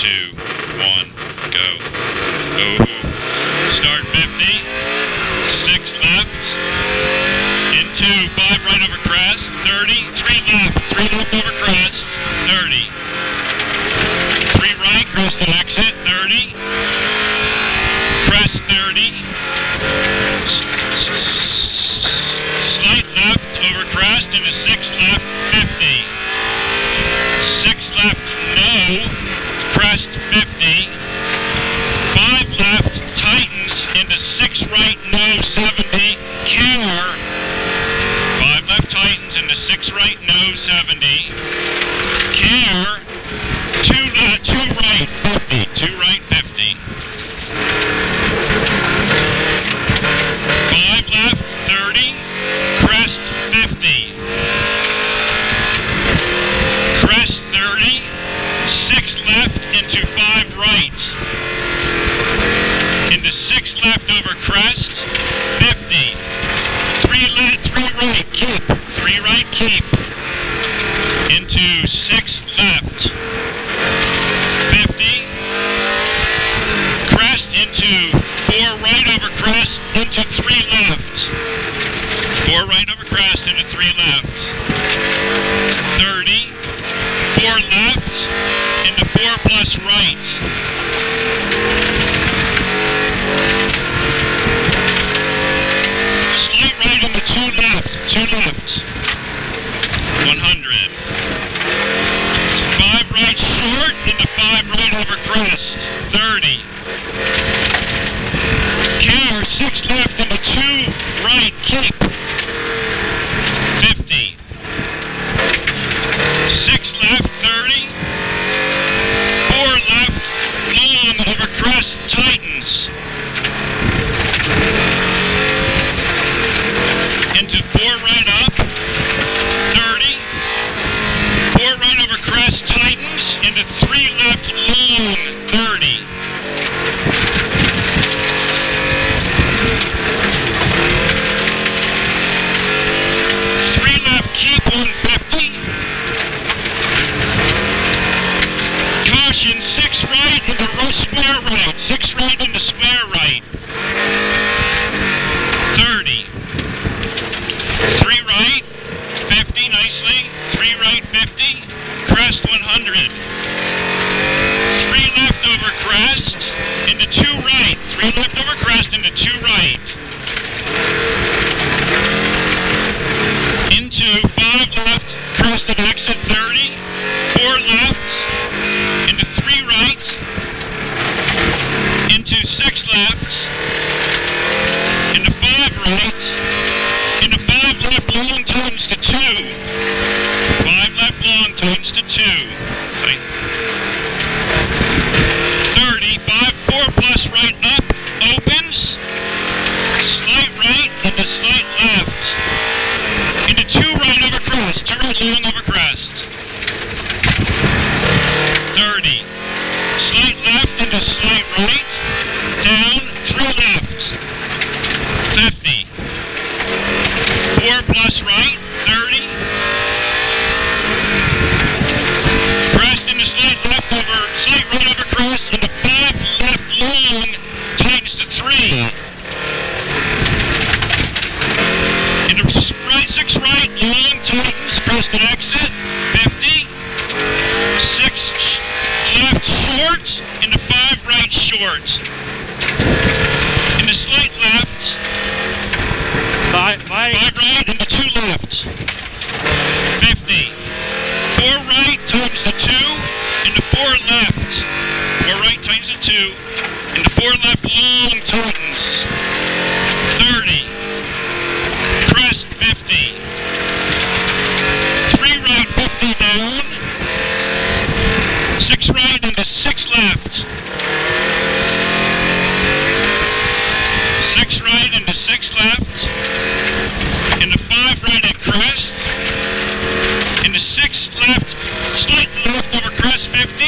2, 1, go. Oh, start 50, 6 left, into 5 right over crest, 30, 3 left over crest, 30, 3 right, crest and exit, 30, crest 30, slight left over crest into 6 left, 50, 6 left, no, crest 50, 5 left, tightens into 6 right, no, 70, care, 5 left, tightens into 6 right, no, 70, care, 2 right, 50, 2 right, 50, 5 left, 30, crest 50, crest 30, 6 left into 5 right, into 6 left over crest, 50, 3 right, keep, 3 right, keep, into 6 left, 50, crest into 4 right over crest, into 3 left, 4 right over crest, into 3 left, 30, 4 left, into 4 plus right, slight right into 2 left, 100, 5 right short, into 5 right over crest, 30, care, 6 left into 2 right, keep, 50, 6 left, 30, 4 left, long over crest, tightens, into 4 right up, 30, 4 right over crest, tightens, into 3 left, long, 30, 3 left, keep, 150, caution, 6 right into square right, 6 right into square right, 30, 3 right, 50, nicely, 3 right, 50, crest 100, 3 left over crest, into 2 right, 3 left over crest, into 2 right, into 5 left, crest and exit 30, 4 left, into 3 right, into 6 left, into 5 right, into 5 left long times to 2, 5 left long times to 2, 30, 5, 4 plus right up, opens, slight right into slight left, into 2 right over crest, 2 right long over crest, 30, slight left into slight right, down, 3 left, 50, 4 plus right, 30, crest into slight left over, slight right over crest, into 5 left long, tightens to 3, into 6 right, long, tightens, crest and exit, 50, 6 left short, into 5 right short, into slight left, 5 right, into 2 left, 50, 4 right, times to 2, into 4 left, 4 right, times to 2, into 4 left, long, tightens, 30, crest 50, 3 right, 50 down, 6 right, into 6 left, 6 right, into 6 left, into 5 right at crest, into 6 left, slight left over crest 50,